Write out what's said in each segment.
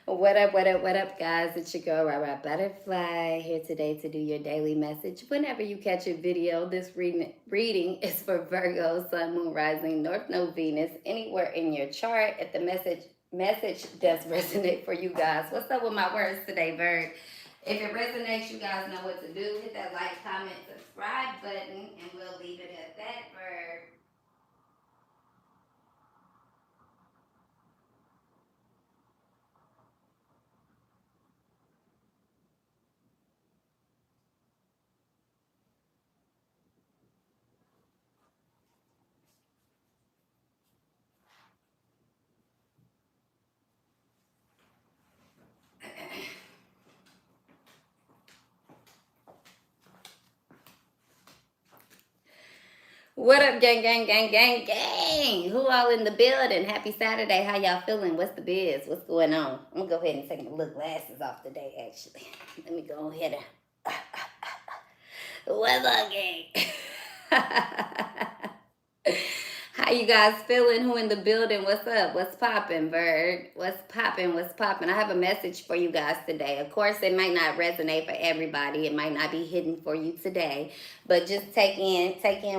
What up, guys? It's your girl, Butterfly, here today to do your daily message. Whenever you catch a video, this reading is for Virgo, Sun, Moon, Rising, North Node, Venus, anywhere in your chart. If the message does resonate for you guys, what's up with my words today, Virg? If it resonates, you guys know what to do. Hit that like, comment, subscribe button, and we'll leave it at that, Virg. What up, gang? Who all in the building? Happy Saturday. How y'all feeling? What's the biz? What's going on? I'm gonna go ahead and take my little glasses off today, actually. Let me go ahead and what's up, gang? How you guys feeling? Who in the building? What's up? What's popping, Bird? What's popping? What's popping? I have a message for you guys today. Of course, it might not resonate for everybody. It might not be hidden for you today. But just take in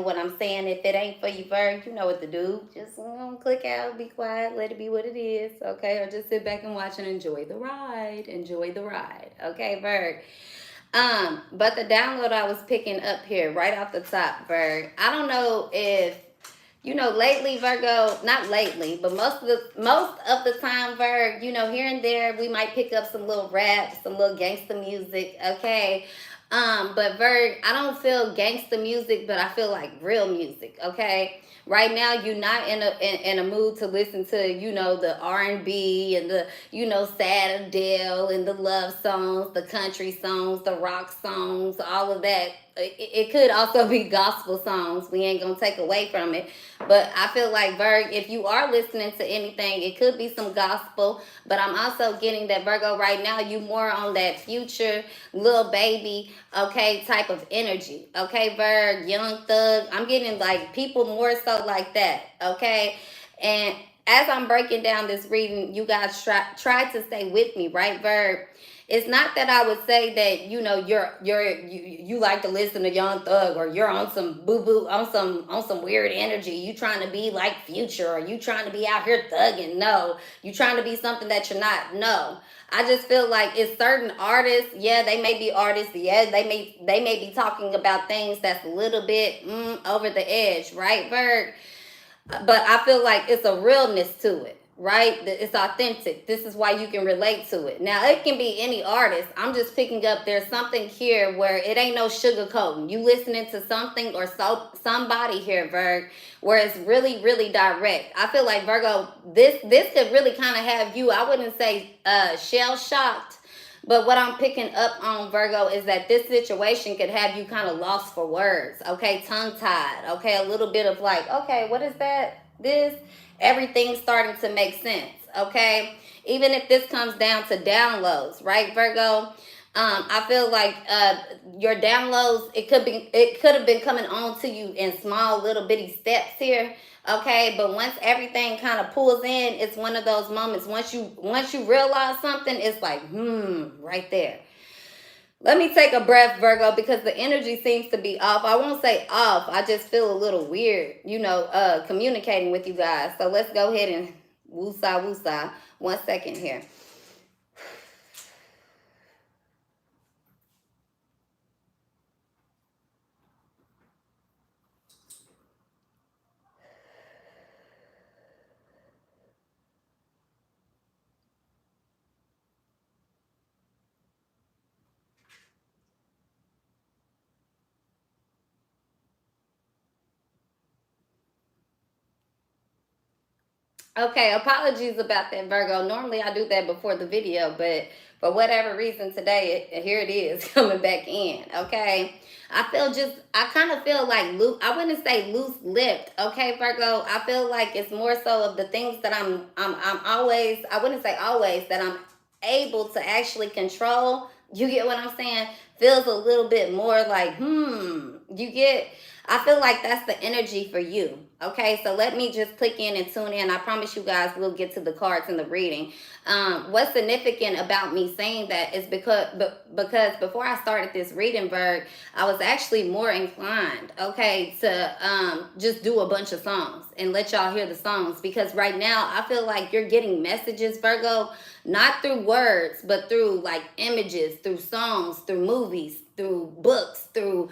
what I'm saying. If it ain't for you, Bird, you know what to do. Just click out, be quiet, let it be what it is, okay? Or just sit back and watch and enjoy the ride. Enjoy the ride, okay, Bird? But the download I was picking up here right off the top, Bird. I don't know if lately, Virgo, not lately, but most of the time, Virg, here and there, we might pick up some little rap, some little gangster music, okay? But Virg, I don't feel gangster music, but I feel like real music, okay? Right now, you're not in a mood to listen to, the R&B and the, sad Adele and the love songs, the country songs, the rock songs, all of that. It could also be gospel songs. We ain't gonna take away from it. But I feel like, Virg, if you are listening to anything, it could be some gospel. But I'm also getting that, Virgo, right now, you more on that Future, Lil Baby, okay, type of energy. Okay, Virg, Young Thug. I'm getting, like, people more so like that, okay? And as I'm breaking down this reading, you guys try to stay with me, right, Virg? It's not that I would say that you like to listen to Young Thug, or you're on some boo on some weird energy. You trying to be like Future, or you trying to be out here thugging. No, you trying to be something that you're not. No, I just feel like it's certain artists. Yeah, they may be artists. Yeah, they may be talking about things that's a little bit over the edge, right, Berg? But I feel like it's a realness to it, right? It's authentic. This is why you can relate to it. Now, it can be any artist. I'm just picking up, there's something here where it ain't no sugarcoating. You listening to something or somebody here, Virg, where it's really, really direct. I feel like, Virgo, this could really kind of have you, I wouldn't say shell-shocked, but what I'm picking up on, Virgo, is that this situation could have you kind of lost for words, okay? Tongue-tied, okay? A little bit of like, okay, what is that? This? Everything's starting to make sense, okay? Even if this comes down to downloads, right, Virgo? I feel like your downloads, it could have been coming on to you in small little bitty steps here, okay? But once everything kind of pulls in, it's one of those moments. Once you realize something, it's like right there. Let me take a breath, Virgo, because the energy seems to be off. I won't say off. I just feel a little weird, communicating with you guys. So let's go ahead and woosah. 1 second here. Okay, apologies about that, Virgo. Normally I do that before the video, but for whatever reason today, here it is coming back in, okay? I kind of feel like loose, I wouldn't say loose-lipped, okay, Virgo? I feel like it's more so of the things that I'm always, I wouldn't say always, that I'm able to actually control. You get what I'm saying? feels a little bit more like, you get, I feel like that's the energy for you. Okay, so let me just click in and tune in. I promise you guys we'll get to the cards and the reading. What's significant about me saying that is because before I started this reading, Virg, I was actually more inclined, okay, to just do a bunch of songs and let y'all hear the songs, because right now I feel like you're getting messages, Virgo, not through words, but through like images, through songs, through movies, through books, through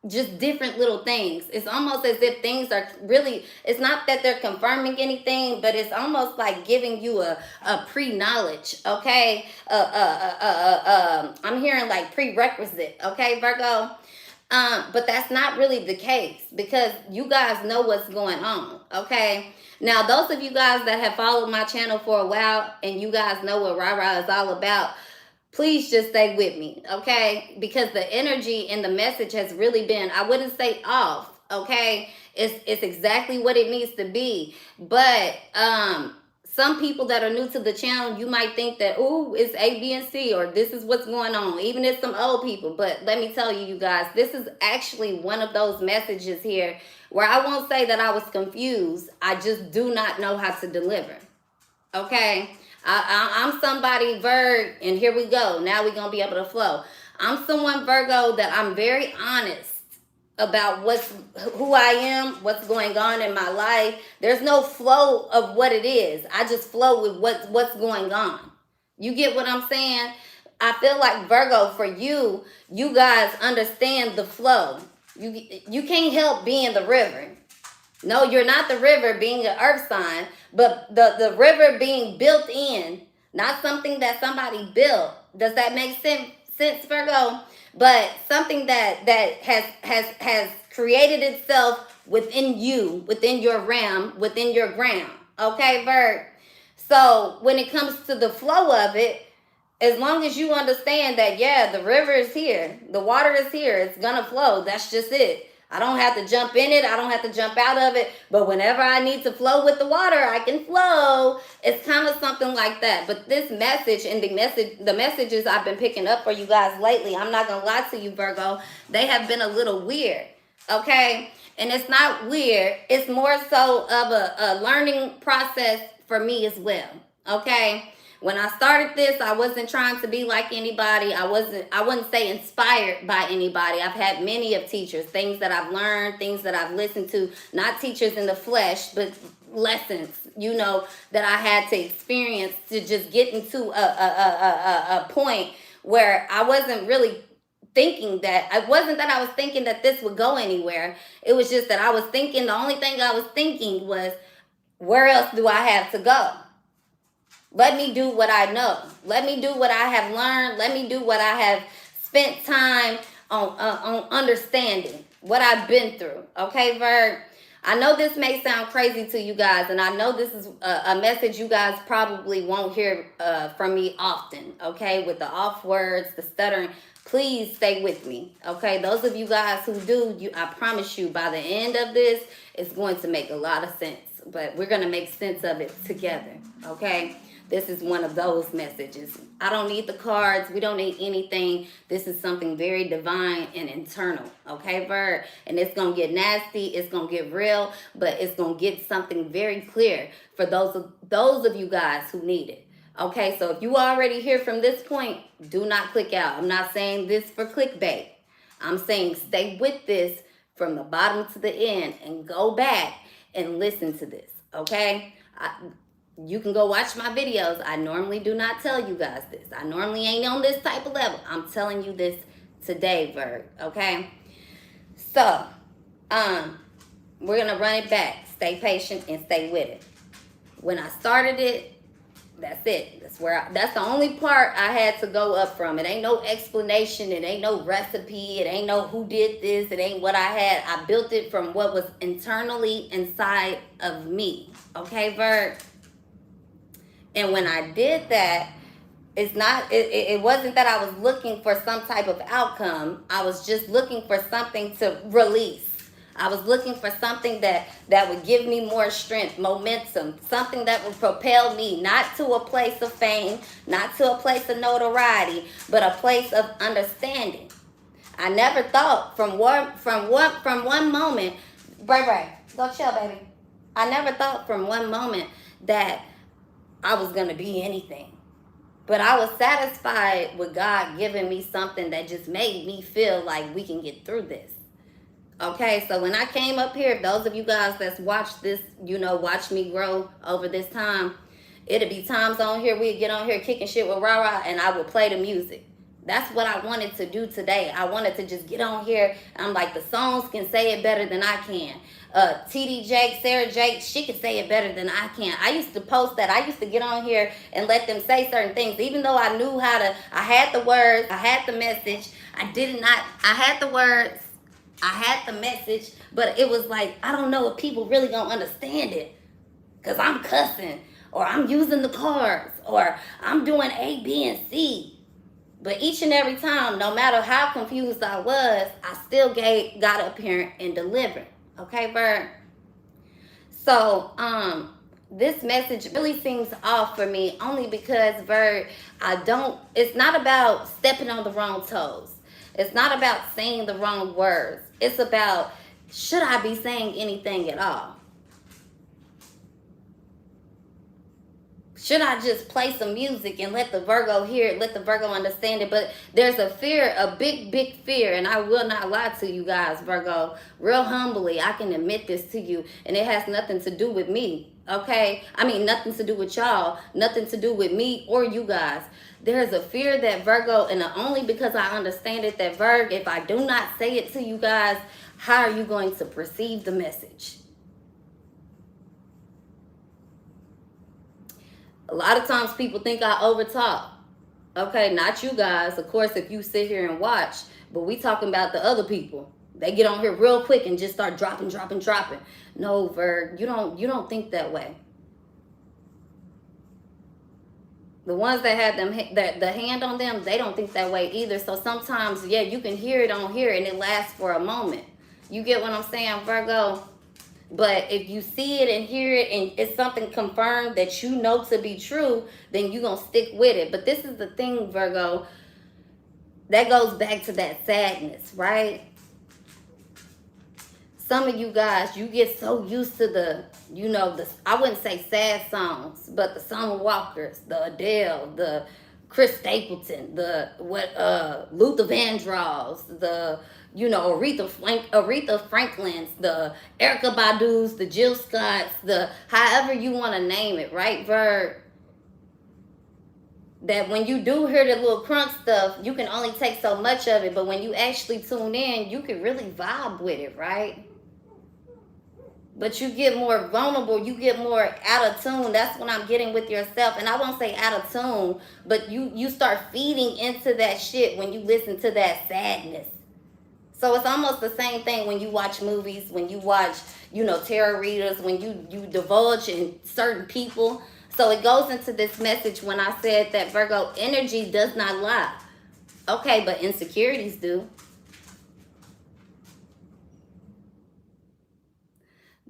just different little things. It's almost as if things are really, it's not that they're confirming anything, but it's almost like giving you a pre-knowledge, okay? I'm hearing like prerequisite, okay, Virgo? But that's not really the case, because you guys know what's going on, okay? Now, those of you guys that have followed my channel for a while and you guys know what Rara is all about, please just stay with me, okay? Because the energy and the message has really been, I wouldn't say off, okay? It's exactly what it needs to be. But some people that are new to the channel, you might think that, oh, it's A, B, and C, or this is what's going on. Even if some old people. But let me tell you, you guys, this is actually one of those messages here where I won't say that I was confused. I just do not know how to deliver, okay? I'm somebody, Virg, and here we go. Now we're going to be able to flow. I'm someone, Virgo, that I'm very honest about who I am, what's going on in my life. There's no flow of what it is. I just flow with what's going on. You get what I'm saying? I feel like, Virgo, for you, you guys understand the flow. You can't help being the river. No, you're not the river being an earth sign, but the river being built in, not something that somebody built. Does that make sense, Virgo? But something that has created itself within you, within your realm, within your ground. Okay, Virg? So when it comes to the flow of it, as long as you understand that, yeah, the river is here, the water is here, it's gonna flow. That's just it. I don't have to jump in it. I don't have to jump out of it. But whenever I need to flow with the water, I can flow. It's kind of something like that. But this message and the messages I've been picking up for you guys lately, I'm not going to lie to you, Virgo, they have been a little weird, okay? And it's not weird. It's more so of a learning process for me as well, okay? When I started this, I wasn't trying to be like anybody. I wouldn't say inspired by anybody. I've had many of teachers, things that I've learned, things that I've listened to, not teachers in the flesh, but lessons, you know, that I had to experience to just get into a point where I wasn't really thinking that, it wasn't that I was thinking that this would go anywhere. It was just that I was thinking, the only thing I was thinking was, where else do I have to go? Let me do what I know. Let me do what I have learned. Let me do what I have spent time on understanding, what I've been through. Okay, Virg? I know this may sound crazy to you guys, and I know this is a message you guys probably won't hear from me often, okay? With the off words, the stuttering. Please stay with me, okay? Those of you guys who do, I promise you, by the end of this, it's going to make a lot of sense. But we're going to make sense of it together, okay? This is one of those messages. I don't need the cards. We don't need anything. This is something very divine and internal. Okay, Virg? And it's going to get nasty. It's going to get real. But it's going to get something very clear for those of you guys who need it. Okay, so if you already hear from this point, do not click out. I'm not saying this for clickbait. I'm saying stay with this from the bottom to the end and go back and listen to this. Okay? You can go watch my videos. I normally do not tell you guys this. I normally ain't on this type of level. I'm telling you this today, Virg, okay? So, we're going to run it back. Stay patient and stay with it. When I started it, that's it. That's the only part I had to go up from. It ain't no explanation. It ain't no recipe. It ain't no who did this. It ain't what I had. I built it from what was internally inside of me. Okay, Virg? And when I did that, it wasn't that I was looking for some type of outcome. I was just looking for something to release. I was looking for something that would give me more strength, momentum, something that would propel me, not to a place of fame, not to a place of notoriety, but a place of understanding. I never thought from one moment, Bray, go chill, baby. I never thought from one moment that I was gonna be anything. But I was satisfied with God giving me something that just made me feel like we can get through this. Okay, so when I came up here, those of you guys that's watched this, watch me grow over this time, it'll be times on here, we'd get on here kicking shit with Rara, and I would play the music. That's what I wanted to do today. I wanted to just get on here. I'm like, the songs can say it better than I can. TD Jake, Sarah Jake, she can say it better than I can. I used to post that. I used to get on here and let them say certain things, even though I knew how to. I had the words, I had the message. I had the words, I had the message, but it was like, I don't know if people really gonna understand it, because I'm cussing, or I'm using the cards, or I'm doing A, B, and C. But each and every time, no matter how confused I was, I still got up here and delivered. Okay, Bird? So, this message really seems off for me, only because, Bird, it's not about stepping on the wrong toes. It's not about saying the wrong words. It's about, should I be saying anything at all? Should I just play some music and let the Virgo hear it, let the Virgo understand it? But there's a fear, a big, big fear, and I will not lie to you guys, Virgo. Real humbly, I can admit this to you, and it has nothing to do with me, okay? I mean, nothing to do with y'all, nothing to do with me or you guys. There's a fear that Virgo, and only because I understand it, that Virgo, if I do not say it to you guys, how are you going to perceive the message? A lot of times people think I overtalk. Okay, not you guys. Of course, if you sit here and watch, but we talking about the other people. They get on here real quick and just start dropping. No, Virg, you don't think that way. The ones that have the hand on them, they don't think that way either. So sometimes, yeah, you can hear it on here and it lasts for a moment. You get what I'm saying, Virgo? But if you see it and hear it and it's something confirmed that you know to be true, then you're going to stick with it. But this is the thing, Virgo, that goes back to that sadness, right? Some of you guys, you get so used to the, I wouldn't say sad songs, but the Summer Walkers, the Adele, the Chris Stapleton, the Luther Vandross, the Aretha Franklin's, the Erykah Badu's, the Jill Scott's, the however you want to name it, right, Verb? That when you do hear the little crunk stuff, you can only take so much of it, but when you actually tune in, you can really vibe with it, right? But you get more vulnerable, you get more out of tune. That's what I'm getting with yourself. And I won't say out of tune, but you start feeding into that shit when you listen to that sadness. So it's almost the same thing when you watch movies, when you watch, tarot readers, when you divulge in certain people. So it goes into this message when I said that Virgo energy does not lie. Okay, but insecurities do.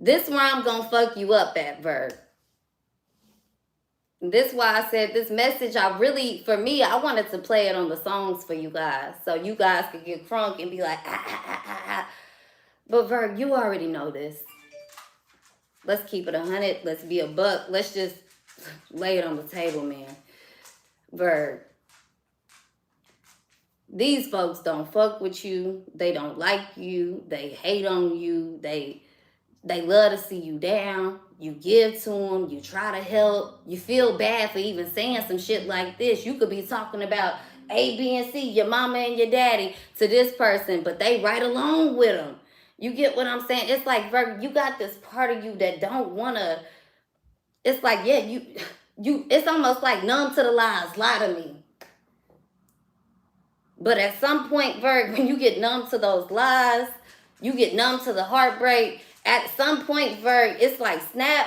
This where I'm going to fuck you up at, Virg. This is why I said this message, for me, I wanted to play it on the songs for you guys. So you guys could get crunk and be like, ah. But Virg, you already know this. Let's keep it 100. Let's be a buck. Let's just lay it on the table, man. Virg. These folks don't fuck with you. They don't like you. They hate on you. They love to see you down. You give to them. You try to help. You feel bad for even saying some shit like this. You could be talking about A, B, and C, your mama and your daddy, to this person, but they right along with them. You get what I'm saying? It's like, Virgo, you got this part of you that don't want to. It's like, yeah, it's almost like numb to the lies. Lie to me. But at some point, Virgo, when you get numb to those lies, you get numb to the heartbreak. At some point, Virg, it's like snap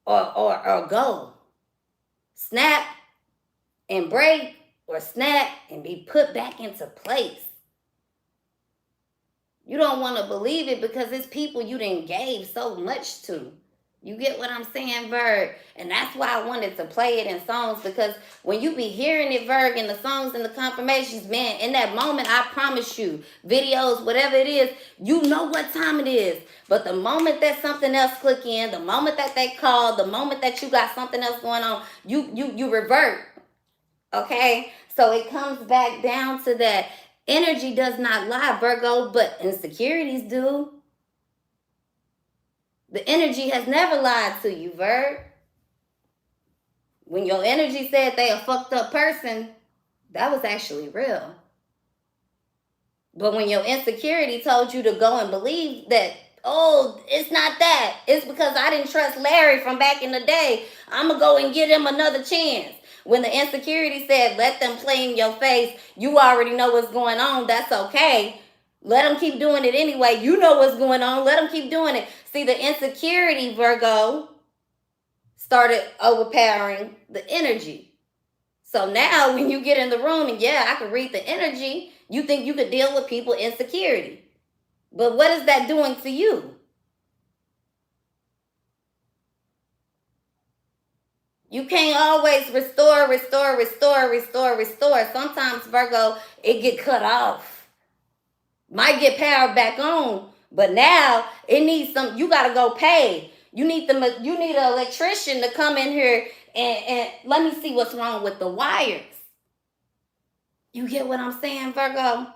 or go. Snap and break, or snap and be put back into place. You don't want to believe it because it's people you done gave so much to. You get what I'm saying, Virg? And that's why I wanted to play it in songs, because when you be hearing it, Virg, in the songs and the confirmations, man, in that moment, I promise you, videos, whatever it is, you know what time it is. But the moment that something else click in, the moment that they call, the moment that you got something else going on, you revert. Okay? So it comes back down to that. Energy does not lie, Virgo, but insecurities do. The energy has never lied to you, Virg. When your energy said they a fucked up person, that was actually real. But when your insecurity told you to go and believe that, oh, it's not that, it's because I didn't trust Larry from back in the day, I'm going to go and give him another chance. When the insecurity said, let them play in your face, you already know what's going on, that's okay. Let them keep doing it anyway. You know what's going on. Let them keep doing it. See, the insecurity, Virgo, started overpowering the energy. So now when you get in the room and yeah, I can read the energy, you think you could deal with people's insecurity. But what is that doing to you? You can't always restore. Sometimes, Virgo, it get cut off. Might get powered back on. But now it needs some, you gotta go pay. You need an electrician to come in here and let me see what's wrong with the wires. You get what I'm saying, Virgo?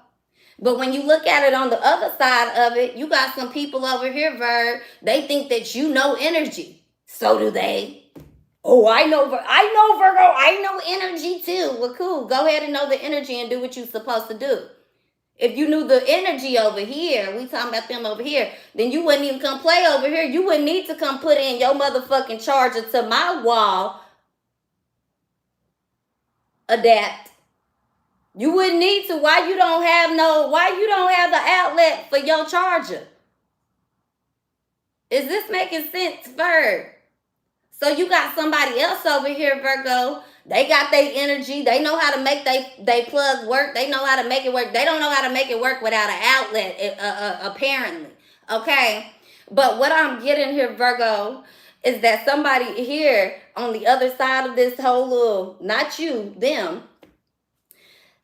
But when you look at it on the other side of it, you got some people over here, Virg, they think that you know energy. So do they. Oh, I know Virgo, I know energy too. Well, cool. Go ahead and know the energy and do what you're supposed to do. If you knew the energy over here, we talking about them over here, then you wouldn't even come play over here. You wouldn't need to come put in your motherfucking charger to my wall. Adapt. You wouldn't need to. Why you don't have the outlet for your charger? Is this making sense, Virg? So you got somebody else over here, Virgo. They got their energy. They know how to make they plug work. They know how to make it work. They don't know how to make it work without an outlet, apparently. Okay? But what I'm getting here, Virgo, is that somebody here on the other side of this whole little, not you, them,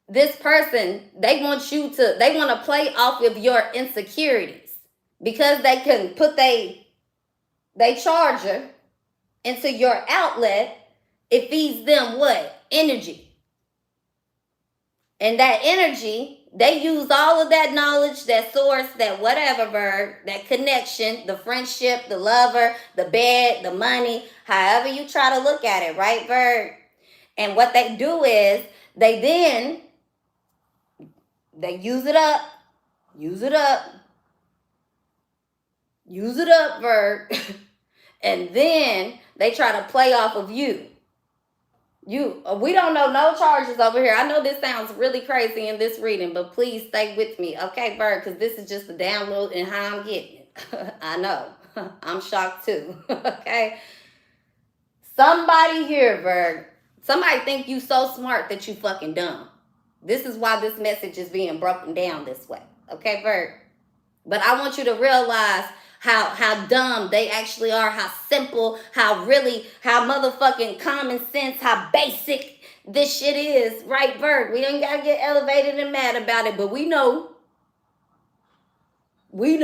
this person, they want to play off of your insecurities. Because they can put they charger into your outlet, it feeds them what? Energy. And that energy, they use all of that knowledge, that source, that whatever, Virg, that connection, the friendship, the lover, the bed, the money, however you try to look at it, right, Virg? And what they do is, they use it up, Virg, and then they try to play off of you. We don't know no charges over here. I know this sounds really crazy in this reading, but please stay with me, okay, Virg? Because this is just a download and how I'm getting it. I know. I'm shocked too, okay? Somebody here, Virg, somebody think you so smart that you fucking dumb. This is why this message is being broken down this way, okay, Virg? But I want you to realize how dumb they actually are, how simple, how motherfucking common sense, how basic this shit is, right, Virg? We don't gotta get elevated and mad about it, but we know. We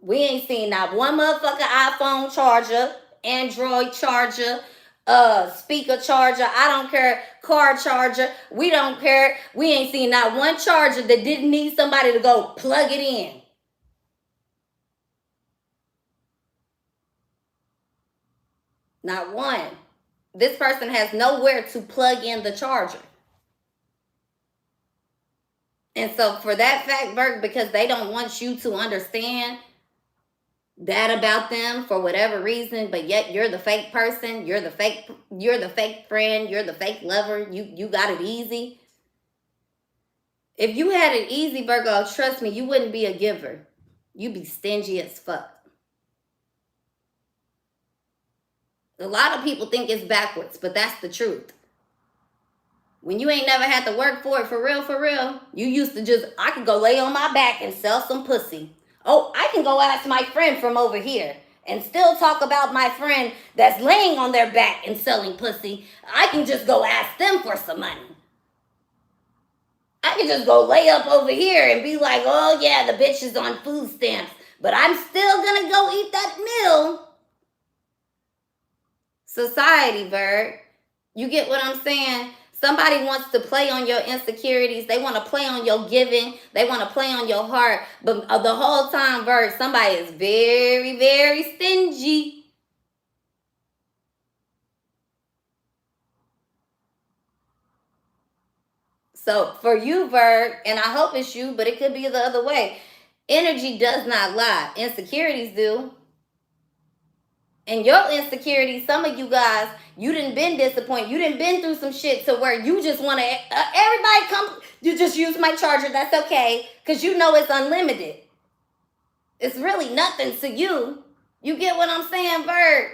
ain't seen not one motherfucking iPhone charger, Android charger, speaker charger, I don't care, car charger, we don't care. We ain't seen not one charger that didn't need somebody to go plug it in. Not one. This person has nowhere to plug in the charger. And so for that fact, Virg, because they don't want you to understand that about them for whatever reason, but yet you're the fake person, you're the fake friend, you're the fake lover, you got it easy. If you had it easy, Virgo, trust me, you wouldn't be a giver. You'd be stingy as fuck. A lot of people think it's backwards, but that's the truth. When you ain't never had to work for it for real, you used to just, I could go lay on my back and sell some pussy. Oh, I can go ask my friend from over here and still talk about my friend that's laying on their back and selling pussy. I can just go ask them for some money. I can just go lay up over here and be like, oh yeah, the bitch is on food stamps, but I'm still gonna go eat that meal. Society, Virg. You get what I'm saying? Somebody wants to play on your insecurities. They want to play on your giving. They want to play on your heart. But the whole time, Virg, somebody is very, very stingy. So for you, Virg, and I hope it's you, but it could be the other way. Energy does not lie. Insecurities do. And your insecurities, some of you guys, you didn't been disappointed. You didn't been through some shit to where you just want to, everybody come, you just use my charger. That's okay. Because you know it's unlimited. It's really nothing to you. You get what I'm saying, Virg?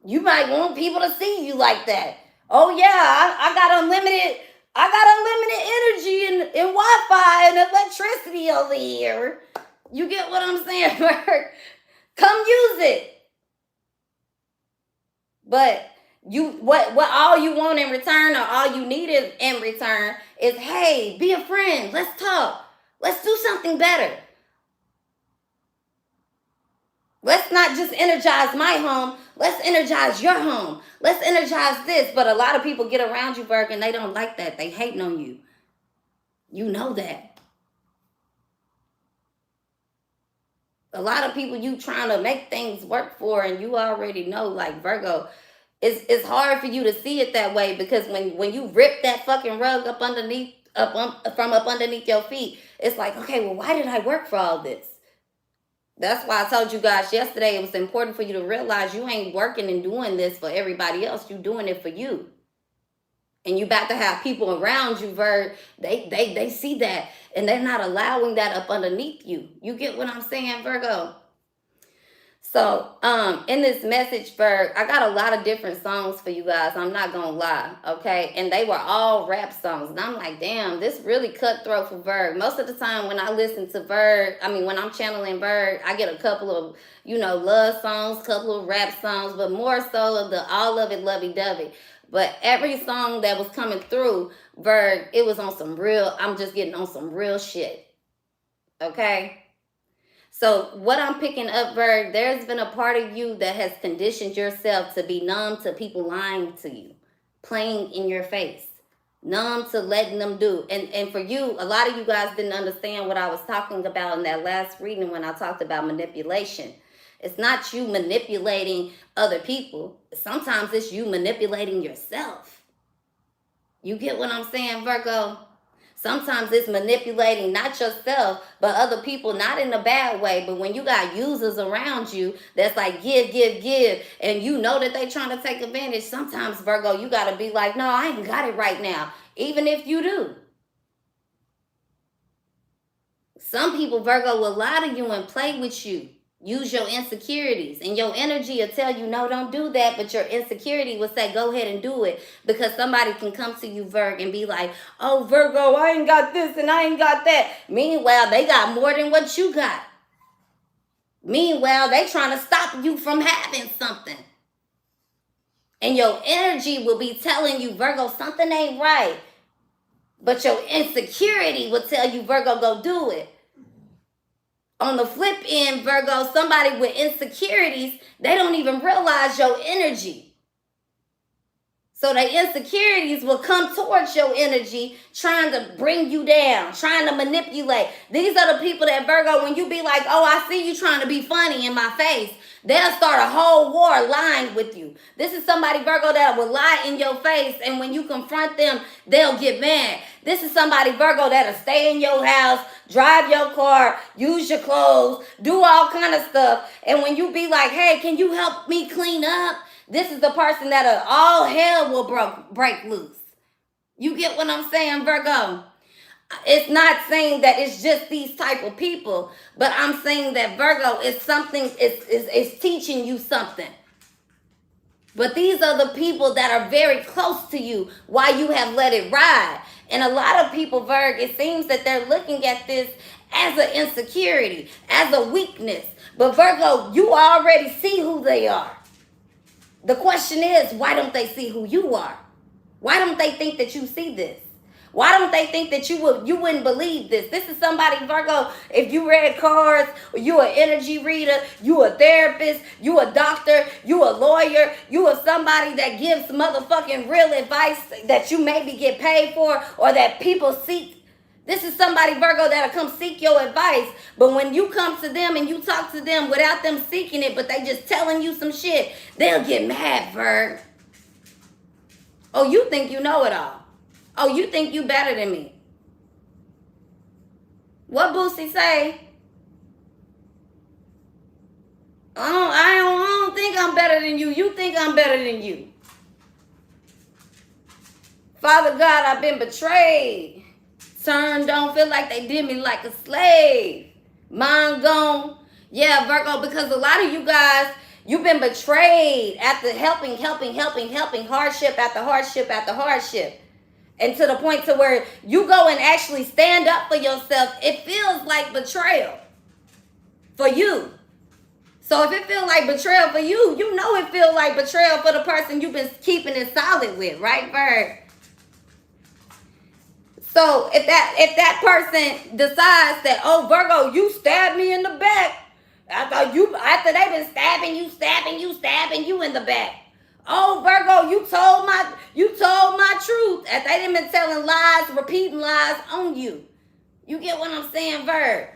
You might want people to see you like that. Oh yeah, I got unlimited energy and Wi-Fi and electricity over here. You get what I'm saying, Virg? Come use it. But you what all you want in return, or all you need in return is, hey, be a friend. Let's talk. Let's do something better. Let's not just energize my home. Let's energize your home. Let's energize this. But a lot of people get around you, Virg, and they don't like that. They hating on you. You know that. A lot of people you trying to make things work for, and you already know, like, Virgo, it's hard for you to see it that way, because when you rip that fucking rug up underneath, from up underneath your feet, it's like, okay, well, why did I work for all this? That's why I told you guys yesterday it was important for you to realize you ain't working and doing this for everybody else. You doing it for you. And you about to have people around you, Virg, they see that, and they're not allowing that up underneath you. You get what I'm saying, Virgo? So, in this message, Virg, I got a lot of different songs for you guys. I'm not gonna lie, okay? And they were all rap songs. And I'm like, damn, this really cutthroat for Virg. Most of the time when I listen to Virg, when I'm channeling Virg, I get a couple of, love songs, couple of rap songs, but more so of the all of it lovey-dovey. But every song that was coming through, Virg, it was on some real, I'm just getting on some real shit, okay? So what I'm picking up, Virg, there's been a part of you that has conditioned yourself to be numb to people lying to you, playing in your face, numb to letting them do. And for you, a lot of you guys didn't understand what I was talking about in that last reading when I talked about manipulation. It's not you manipulating other people. Sometimes it's you manipulating yourself. You get what I'm saying, Virgo? Sometimes it's manipulating not yourself, but other people, not in a bad way. But when you got users around you that's like, give, and you know that they trying to take advantage, sometimes, Virgo, you got to be like, no, I ain't got it right now, even if you do. Some people, Virgo, will lie to you and play with you. Use your insecurities, and your energy will tell you, no, don't do that. But your insecurity will say, go ahead and do it, because somebody can come to you, Virg, and be like, oh, Virgo, I ain't got this and I ain't got that. Meanwhile, they got more than what you got. Meanwhile, they trying to stop you from having something. And your energy will be telling you, Virgo, something ain't right. But your insecurity will tell you, Virgo, go do it. On the flip end, Virgo, somebody with insecurities, they don't even realize your energy. So the insecurities will come towards your energy, trying to bring you down, trying to manipulate. These are the people that, Virgo, when you be like, oh, I see you trying to be funny in my face, they'll start a whole war lying with you. This is somebody, Virgo, that will lie in your face, and when you confront them, they'll get mad. This is somebody, Virgo, that'll stay in your house, drive your car, use your clothes, do all kind of stuff. And when you be like, hey, can you help me clean up? This is the person that all hell will break loose. You get what I'm saying, Virgo? It's not saying that it's just these type of people, but I'm saying that, Virgo, is something, it's teaching you something. But these are the people that are very close to you while you have let it ride. And a lot of people, Virg, it seems that they're looking at this as an insecurity, as a weakness. But Virgo, you already see who they are. The question is, why don't they see who you are? Why don't they think that you see this? Why don't they think that you wouldn't believe this? This is somebody, Virgo, if you read cards, you an energy reader, you a therapist, you a doctor, you a lawyer, you are somebody that gives motherfucking real advice that you maybe get paid for or that people seek. This is somebody, Virgo, that'll come seek your advice. But when you come to them and you talk to them without them seeking it, but they just telling you some shit, they'll get mad, Virg. Oh, you think you know it all. Oh, you think you better than me. What Boosie say? I don't think I'm better than you. You think I'm better than you. Father God, I've been betrayed. Don't feel like they did me like a slave. Mind gone. Yeah, Virgo, because a lot of you guys, you've been betrayed after helping, hardship after hardship after hardship. And to the point to where you go and actually stand up for yourself, it feels like betrayal for you. So if it feels like betrayal for you, you know it feels like betrayal for the person you've been keeping it solid with, right, Virg? So if that person decides that, oh, Virgo, you stabbed me in the back. After they've been stabbing you in the back. Oh, Virgo, you told my truth. After they've been telling lies, repeating lies on you. You get what I'm saying, Virg?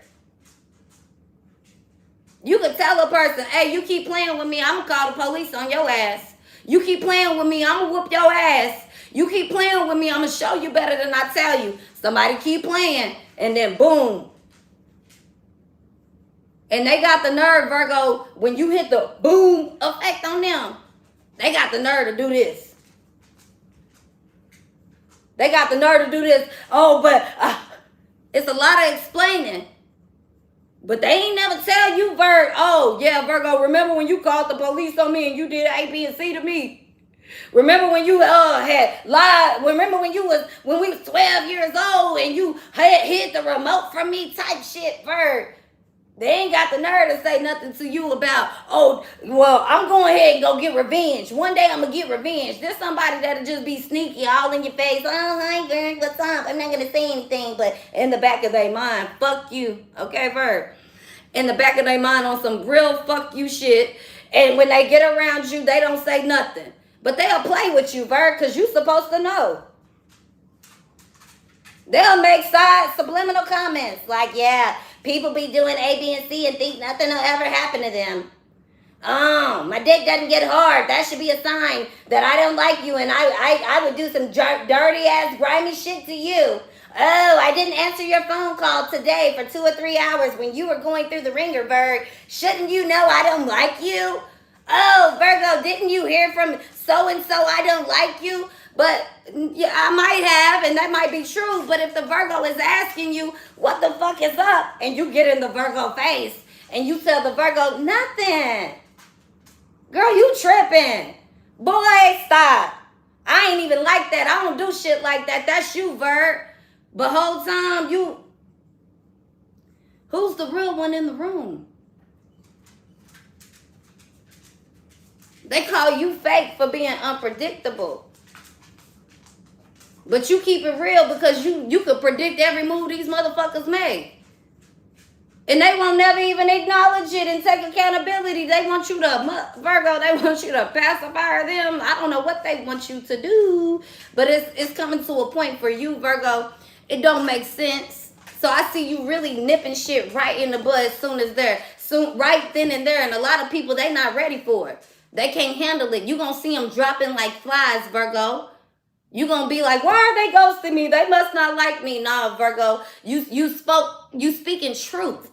You could tell a person, hey, you keep playing with me, I'm gonna call the police on your ass. You keep playing with me, I'm gonna whoop your ass. You keep playing with me, I'm gonna show you better than I tell you. Somebody keep playing, and then boom. And they got the nerve, Virgo, when you hit the boom effect on them, they got the nerve to do this. They got the nerve to do this. Oh, but it's a lot of explaining. But they ain't never tell you, Virg, oh, yeah, Virgo, remember when you called the police on me and you did A, B, and C to me? Remember when you had lied? Remember when we was 12 years old and you had hid the remote from me type shit, Virg? They ain't got the nerve to say nothing to you about, oh, well, I'm going ahead and go get revenge. One day I'm going to get revenge. There's somebody that'll just be sneaky all in your face. Oh, hi, girl, what's up? I'm not going to say anything. But in the back of their mind, fuck you. Okay, Virg? In the back of their mind on some real fuck you shit. And when they get around you, they don't say nothing. But they'll play with you, Virg, because you're supposed to know. They'll make side subliminal comments like, yeah, people be doing A, B, and C and think nothing will ever happen to them. Oh, my dick doesn't get hard. That should be a sign that I don't like you and I would do some dirty ass grimy shit to you. Oh, I didn't answer your phone call today for 2 or 3 hours when you were going through the ringer, Virg. Shouldn't you know I don't like you? Oh, Virgo, didn't you hear from so-and-so I don't like you? But yeah, I might have, and that might be true. But if the Virgo is asking you, what the fuck is up? And you get in the Virgo face, and you tell the Virgo, nothing. Girl, you tripping. Boy, stop. I ain't even like that. I don't do shit like that. That's you, Virg. But whole time, who's the real one in the room? They call you fake for being unpredictable. But you keep it real because you could predict every move these motherfuckers make. And they won't never even acknowledge it and take accountability. They want you to, Virgo, they want you to pacify them. I don't know what they want you to do. But it's coming to a point for you, Virgo. It don't make sense. So I see you really nipping shit right in the bud right then and there. And a lot of people, they not ready for it. They can't handle it. You're going to see them dropping like flies, Virgo. You're going to be like, why are they ghosting me? They must not like me. Nah, Virgo, you speaking truth.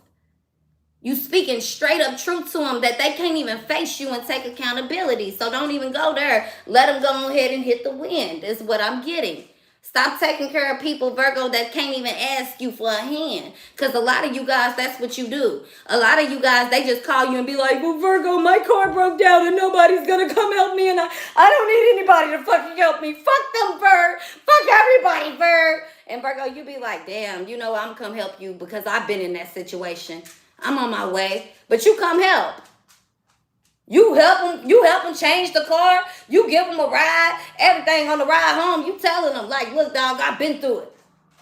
You speaking straight up truth to them that they can't even face you and take accountability. So don't even go there. Let them go ahead and hit the wind is what I'm getting. Stop taking care of people, Virgo, that can't even ask you for a hand. Because a lot of you guys, that's what you do. A lot of you guys, they just call you and be like, well, Virgo, my car broke down and nobody's going to come help me. And I don't need anybody to fucking help me. Fuck them, Virg. Fuck everybody, Virg. And Virgo, you be like, damn, you know, I'm going to come help you because I've been in that situation. I'm on my way. But you come help. You help them change the car, you give them a ride, everything on the ride home, you telling them, like, look, dog, I've been through it.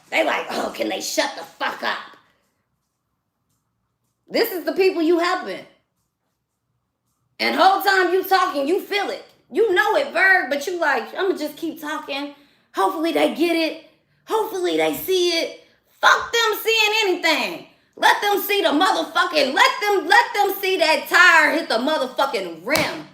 They like, oh, can they shut the fuck up? This is the people you helping. And whole time you talking, you feel it. You know it, Virg, but you like, I'm gonna just keep talking. Hopefully they get it. Hopefully they see it. Fuck them seeing anything. Let them see the motherfucking, let them see that tire hit the motherfucking rim.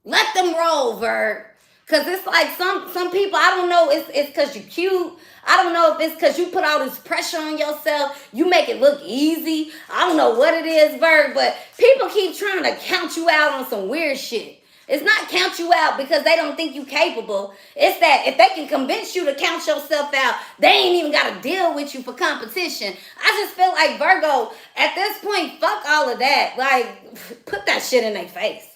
Let them roll, Virg. Cause it's like some people, I don't know, it's cause you're cute. I don't know if it's cause you put all this pressure on yourself. You make it look easy. I don't know what it is, Virg, but people keep trying to count you out on some weird shit. It's not count you out because they don't think you capable. It's that if they can convince you to count yourself out, they ain't even got to deal with you for competition. I just feel like, Virgo, at this point, fuck all of that. Like, put that shit in their face.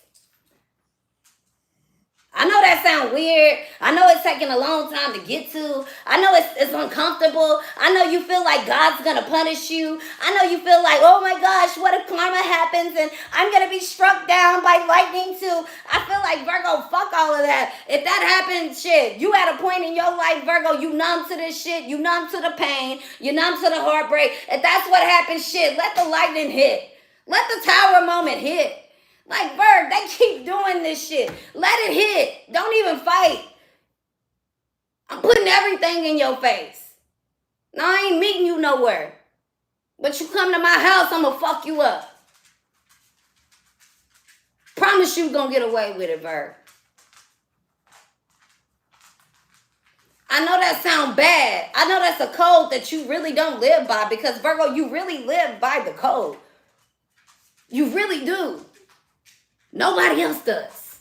I know that sounds weird. I know it's taking a long time to get to. I know it's uncomfortable. I know you feel like God's going to punish you. I know you feel like, oh my gosh, what if karma happens and I'm going to be struck down by lightning too? I feel like, Virgo, fuck all of that. If that happens, shit, you at a point in your life, Virgo, you numb to this shit. You numb to the pain. You numb to the heartbreak. If that's what happens, shit, let the lightning hit. Let the tower moment hit. Like, Virg, they keep doing this shit. Let it hit. Don't even fight. I'm putting everything in your face. No, I ain't meeting you nowhere. But you come to my house, I'm going to fuck you up. Promise you going to get away with it, Virg. I know that sounds bad. I know that's a code that you really don't live by because, Virgo, you really live by the code. You really do. Nobody else does.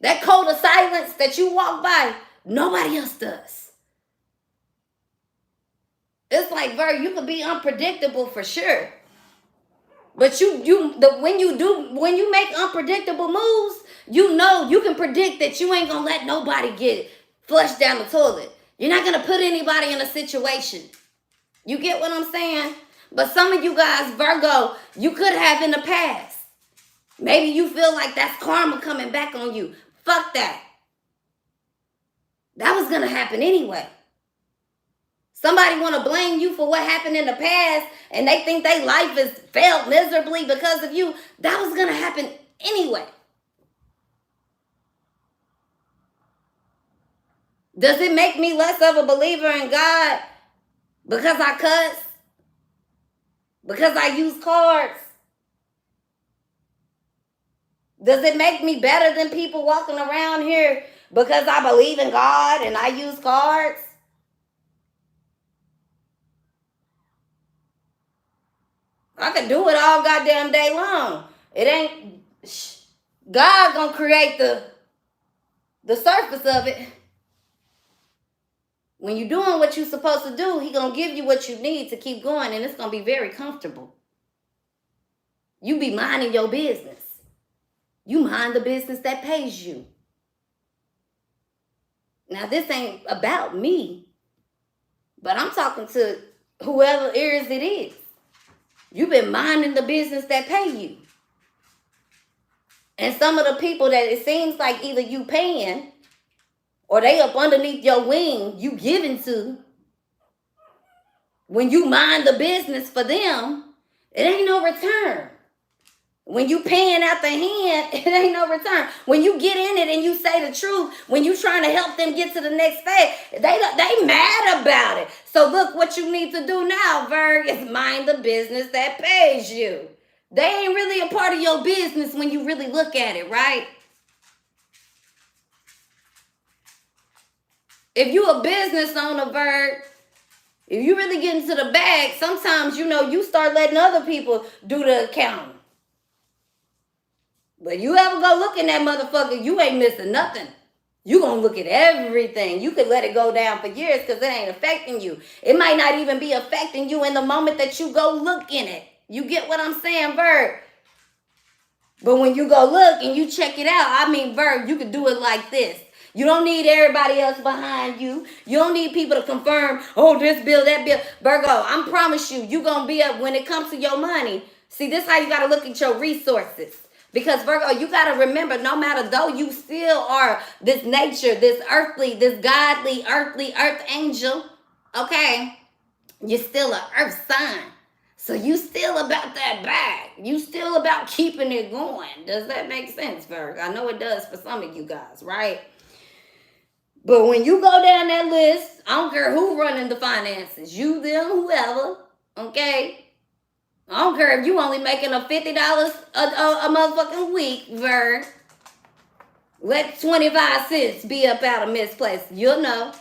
That code of silence that you walk by, nobody else does. It's like, Virg, you could be unpredictable for sure. But when you make unpredictable moves, you know you can predict that you ain't gonna let nobody get flushed down the toilet. You're not gonna put anybody in a situation. You get what I'm saying? But some of you guys, Virgo, you could have in the past. Maybe you feel like that's karma coming back on you. Fuck that. That was going to happen anyway. Somebody want to blame you for what happened in the past and they think their life has failed miserably because of you. That was going to happen anyway. Does it make me less of a believer in God because I cuss? Because I use cards? Does it make me better than people walking around here because I believe in God and I use cards? I can do it all goddamn day long. It ain't... God gonna create the surface of it. When you're doing what you're supposed to do, he gonna give you what you need to keep going, and it's gonna be very comfortable. You be minding your business. You mind the business that pays you. Now, this ain't about me, but I'm talking to whoever ears it is. You've been minding the business that pay you. And some of the people that it seems like either you paying or they up underneath your wing, you giving to, when you mind the business for them, it ain't no return. When you paying out the hand, it ain't no return. When you get in it and you say the truth, when you trying to help them get to the next phase, they mad about it. So look, what you need to do now, Virg, is mind the business that pays you. They ain't really a part of your business when you really look at it, right? If you a business owner, Virg, if you really get into the bag, sometimes, you know, you start letting other people do the accounting. But you ever go look in that motherfucker, you ain't missing nothing. You gonna look at everything. You could let it go down for years because it ain't affecting you. It might not even be affecting you in the moment that you go look in it. You get what I'm saying, Virg? But when you go look and you check it out, I mean, Virg, you could do it like this. You don't need everybody else behind you. You don't need people to confirm, oh, this bill, that bill. Virgo, I promise you, you going to be up when it comes to your money. See, this is how you got to look at your resources. Because, Virgo, you got to remember, no matter though you still are this nature, this earthly, this godly, earthly, earth angel, okay, you're still an earth sign. So you still about that bag. You still about keeping it going. Does that make sense, Virgo? I know it does for some of you guys, right? But when you go down that list, I don't care who running the finances. You, them, whoever, okay? I don't care if you only making a $50 a motherfucking week, Virg. Let 25 cents be up out of misplaced. You'll know.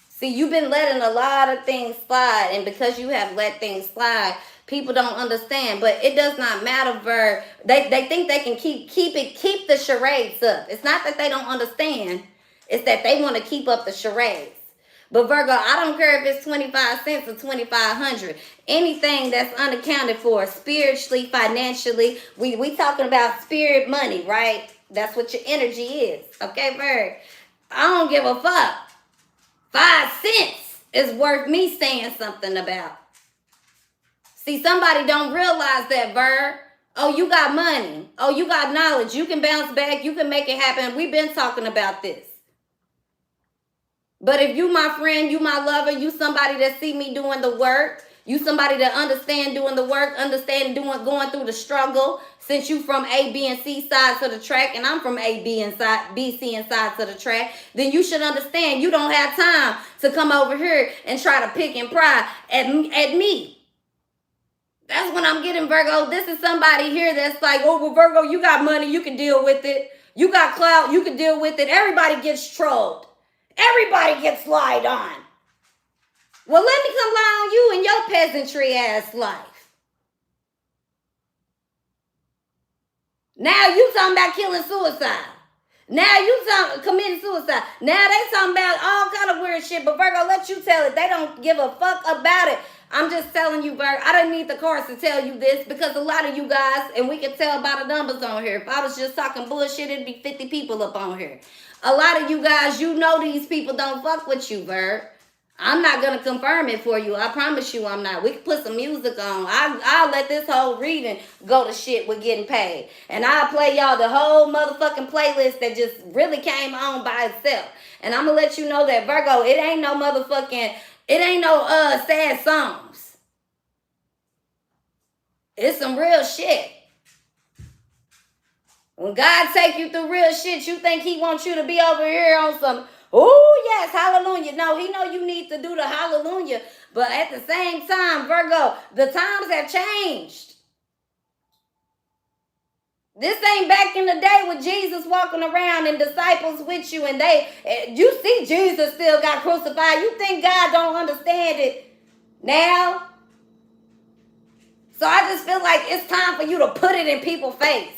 See, you've been letting a lot of things slide, and because you have let things slide, people don't understand. But it does not matter, Virg. They think they can keep the charades up. It's not that they don't understand. It's that they want to keep up the charades. But Virgo, I don't care if it's 25 cents or 2,500. Anything that's unaccounted for, spiritually, financially, we talking about spirit money, right? That's what your energy is. Okay, Virg? I don't give a fuck. 5 cents is worth me saying something about. See, somebody don't realize that, Virg. Oh, you got money. Oh, you got knowledge. You can bounce back. You can make it happen. We've been talking about this. But if you my friend, you my lover, you somebody that see me doing the work, you somebody that understand doing the work, understand going through the struggle, since you from A, B, and C sides of the track, and I'm from A, B, and B, C, and sides of the track, then you should understand you don't have time to come over here and try to pick and pry at me. That's what I'm getting, Virgo. This is somebody here that's like, oh, well, Virgo, you got money, you can deal with it. You got clout, you can deal with it. Everybody gets trolled. Everybody gets lied on. Well, let me come lie on you in your peasantry ass life. Now you talking about killing suicide. Now you talking committing suicide. Now they talking about all kind of weird shit. But Virgo, let you tell it. They don't give a fuck about it. I'm just telling you, Virgo. I don't need the cards to tell you this because a lot of you guys, and we can tell by the numbers on here. If I was just talking bullshit, it'd be 50 people up on here. A lot of you guys, you know these people don't fuck with you, Virg. I'm not going to confirm it for you. I promise you I'm not. We can put some music on. I'll let this whole reading go to shit with getting paid. And I'll play y'all the whole motherfucking playlist that just really came on by itself. And I'm going to let you know that, Virgo, it ain't no motherfucking, it ain't no sad songs. It's some real shit. When God take you through real shit, you think he wants you to be over here on some, oh, yes, hallelujah. No, he know you need to do the hallelujah. But at the same time, Virgo, the times have changed. This ain't back in the day with Jesus walking around and disciples with you and you see Jesus still got crucified. You think God don't understand it now? So I just feel like it's time for you to put it in people's face.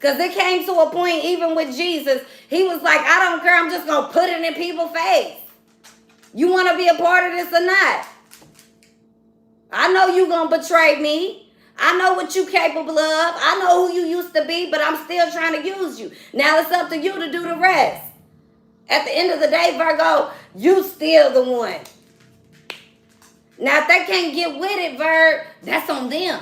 Because it came to a point, even with Jesus, he was like, I don't care, I'm just going to put it in people's face. You want to be a part of this or not? I know you going to betray me. I know what you capable of. I know who you used to be, but I'm still trying to use you. Now it's up to you to do the rest. At the end of the day, Virgo, you still the one. Now, if they can't get with it, Virg, that's on them.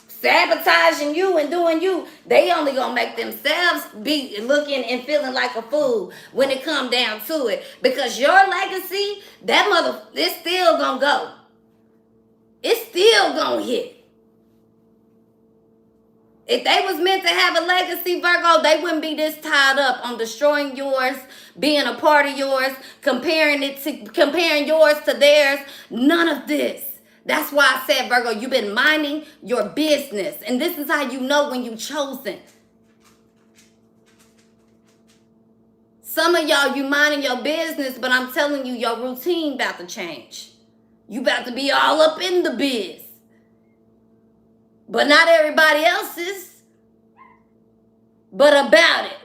Sabotaging you and doing you, they only gonna make themselves be looking and feeling like a fool when it come down to it. Because your legacy, that mother, it's still gonna go. It's still gonna hit. If they was meant to have a legacy, Virgo, they wouldn't be this tied up on destroying yours, being a part of yours, comparing yours to theirs. None of this. That's why I said, Virgo, you've been minding your business. And this is how you know when you've chosen. Some of y'all, you minding your business, but I'm telling you, your routine about to change. You about to be all up in the biz. but not everybody else's, but about it.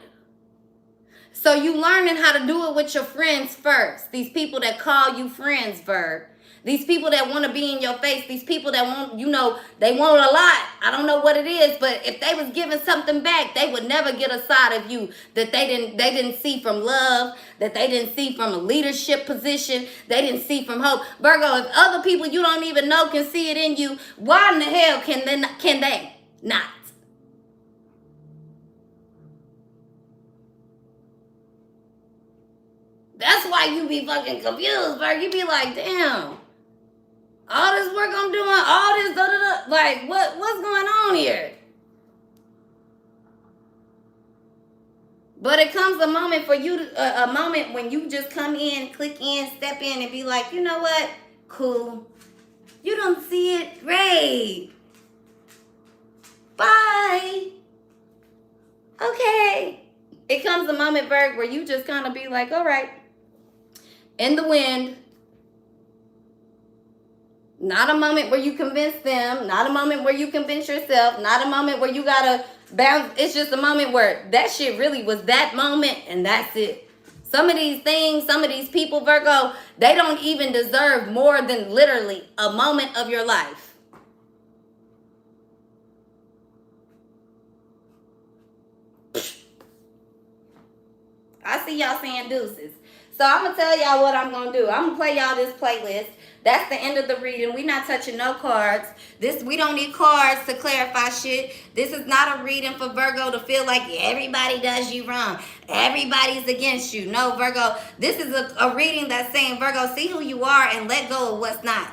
So you learning how to do it with your friends first. These people that call you friends, Virg. These people that want to be in your face. These people that want, you know, they want a lot. I don't know what it is, but if they was giving something back, they would never get a side of you that they didn't see from love, that they didn't see from a leadership position, they didn't see from hope. Virgo, if other people you don't even know can see it in you, why in the hell can they not? That's why you be fucking confused, Virg. You be like, damn, all this work I'm doing, all this da-da-da, like, what's going on here? But it comes a moment for you, a moment when you just come in, click in, step in, and be like, you know what? Cool. You don't see it? Great. Bye. Okay. It comes a moment, Virg, where you just kind of be like, all right. In the wind. Not a moment where you convince them. Not a moment where you convince yourself. Not a moment where you gotta bounce. It's just a moment where that shit really was that moment and that's it. Some of these things, some of these people, Virgo, they don't even deserve more than literally a moment of your life. I see y'all saying deuces. So I'm going to tell y'all what I'm going to do. I'm going to play y'all this playlist. That's the end of the reading. We're not touching no cards. We don't need cards to clarify shit. This is not a reading for Virgo to feel like everybody does you wrong. Everybody's against you. No, Virgo. This is a reading that's saying, Virgo, see who you are and let go of what's not.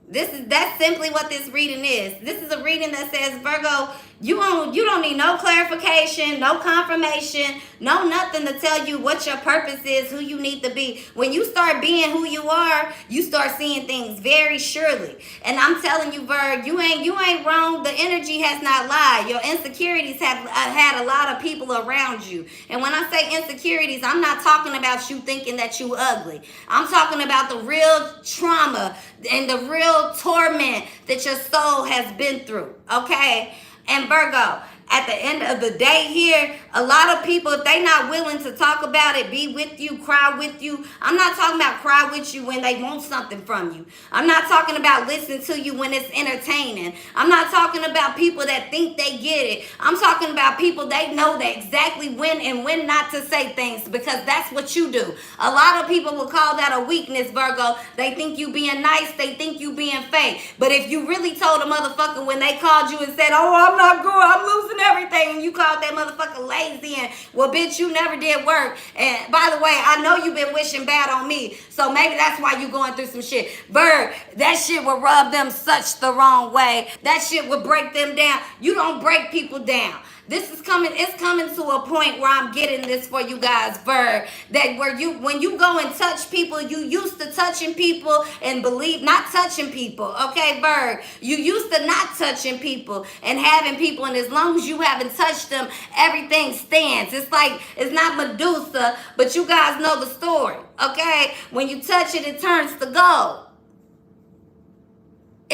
That's simply what this reading is. This is a reading that says, Virgo, you don't need no clarification, no confirmation, no nothing to tell you what your purpose is, who you need to be. When you start being who you are, you start seeing things very surely. And I'm telling you, Virg, you ain't wrong. The energy has not lied. Your insecurities have had a lot of people around you. And when I say insecurities, I'm not talking about you thinking that you ugly. I'm talking about the real trauma and the real torment that your soul has been through, okay? And Virgo, at the end of the day here, a lot of people, if they not willing to talk about it, be with you, cry with you. I'm not talking about cry with you when they want something from you. I'm not talking about listen to you when it's entertaining. I'm not talking about people that think they get it. I'm talking about people they know that exactly when and when not to say things because that's what you do. A lot of people will call that a weakness, Virgo. They think you being nice. They think you being fake. But if you really told a motherfucker when they called you and said, oh, I'm not good, I'm losing everything, and you called that motherfucker lazy and, well, bitch, you never did work. And by the way, I know you've been wishing bad on me, so maybe that's why you going through some shit. Virg, that shit will rub them such the wrong way. That shit will break them down. You don't break people down. It's coming to a point where I'm getting this for you guys, Virg, that when you go and touch people, you used to touching people and not touching people, okay, Virg? You used to not touching people and having people, and as long as you haven't touched them, everything stands. It's like, it's not Medusa, but you guys know the story, okay? When you touch it, it turns to gold.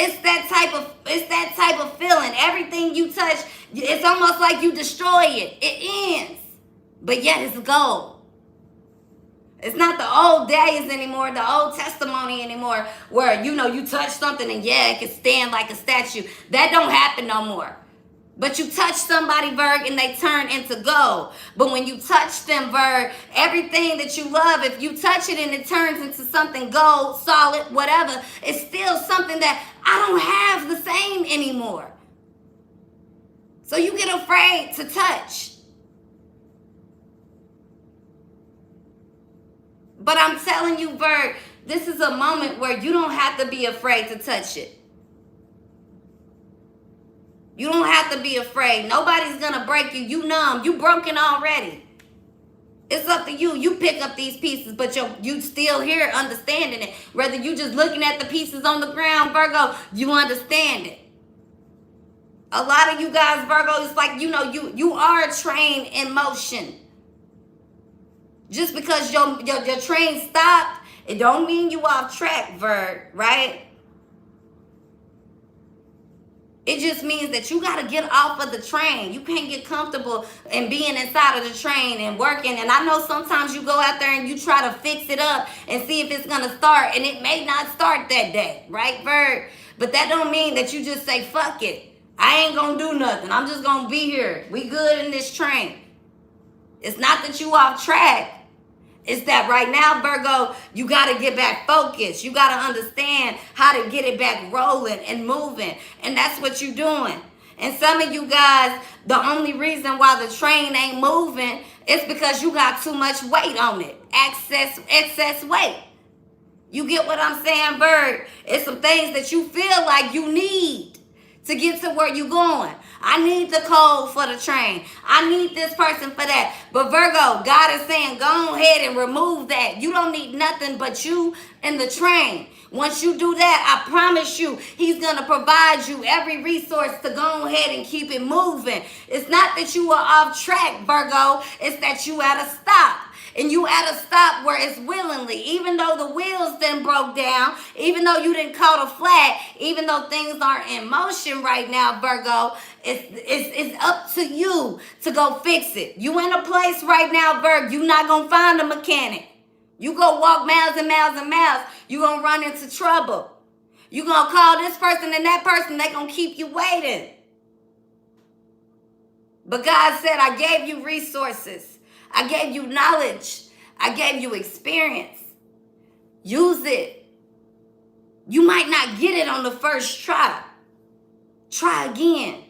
It's that type of feeling. Everything you touch, it's almost like you destroy it. It ends. But yet it's gold. It's not the old days anymore, the old testimony anymore, where, you touch something and yeah, it can stand like a statue. That don't happen no more. But you touch somebody, Virg, and they turn into gold. But when you touch them, Virg, everything that you love, if you touch it and it turns into something gold, solid, whatever, it's still something that I don't have the same anymore. So you get afraid to touch. But I'm telling you, Virg, this is a moment where you don't have to be afraid to touch it. You don't have to be afraid. Nobody's going to break you. You numb. You broken already. It's up to you. You pick up these pieces, but you still here understanding it. Whether you just looking at the pieces on the ground, Virgo, you understand it. A lot of you guys, Virgo, it's like, you are a train in motion. Just because your train stopped, it don't mean you off track, Virg, right? It just means that you got to get off of the train. You can't get comfortable in being inside of the train and working. And I know sometimes you go out there and you try to fix it up and see if it's going to start. And it may not start that day. Right, Bird? But that don't mean that you just say, fuck it. I ain't going to do nothing. I'm just going to be here. We good in this train. It's not that you off track. It's that right now, Virgo, you got to get back focused. You got to understand how to get it back rolling and moving. And that's what you're doing. And some of you guys, the only reason why the train ain't moving is because you got too much weight on it. Excess weight. You get what I'm saying, Bird? It's some things that you feel like you need to get to where you're going. I need the code for the train. I need this person for that. But Virgo, God is saying, go ahead and remove that. You don't need nothing but you and the train. Once you do that, I promise you, he's going to provide you every resource to go ahead and keep it moving. It's not that you are off track, Virgo. It's that you at a stop. And you at a stop where it's willingly, even though the wheels then broke down, even though you didn't caught a flat, even though things aren't in motion right now, Virgo, it's up to you to go fix it. You in a place right now, Virgo, you're not going to find a mechanic. You go walk miles and miles and miles, you're going to run into trouble. You're going to call this person and that person, they're going to keep you waiting. But God said, I gave you resources. I gave you knowledge. I gave you experience. Use it. You might not get it on the first try. Try again.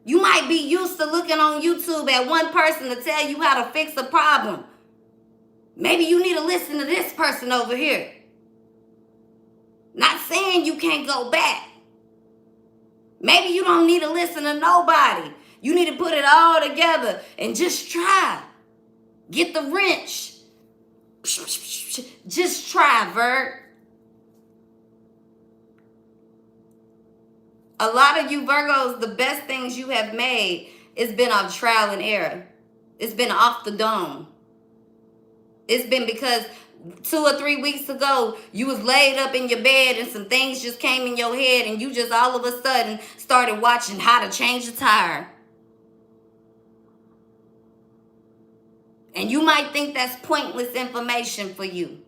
You might be used to looking on YouTube at one person to tell you how to fix a problem. Maybe you need to listen to this person over here. Not saying you can't go back. Maybe you don't need to listen to nobody. You need to put it all together and just try. Get the wrench. Just try, Virg. A lot of you Virgos, the best things you have made, it's been off trial and error. It's been off the dome. It's been because 2 or 3 weeks ago, you was laid up in your bed and some things just came in your head and you just all of a sudden started watching how to change a tire. And you might think that's pointless information for you.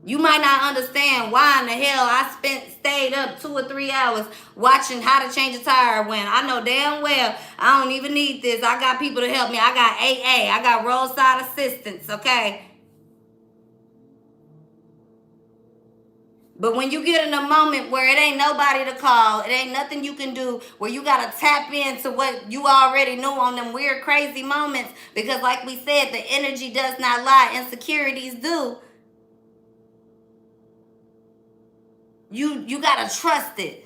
You might not understand why in the hell I stayed up 2 or 3 hours watching how to change a tire when I know damn well I don't even need this. I got people to help me. I got AA. I got roadside assistance, okay? But when you get in a moment where it ain't nobody to call, it ain't nothing you can do, where you got to tap into what you already knew on them weird, crazy moments, because like we said, the energy does not lie. Insecurities do. You got to trust it.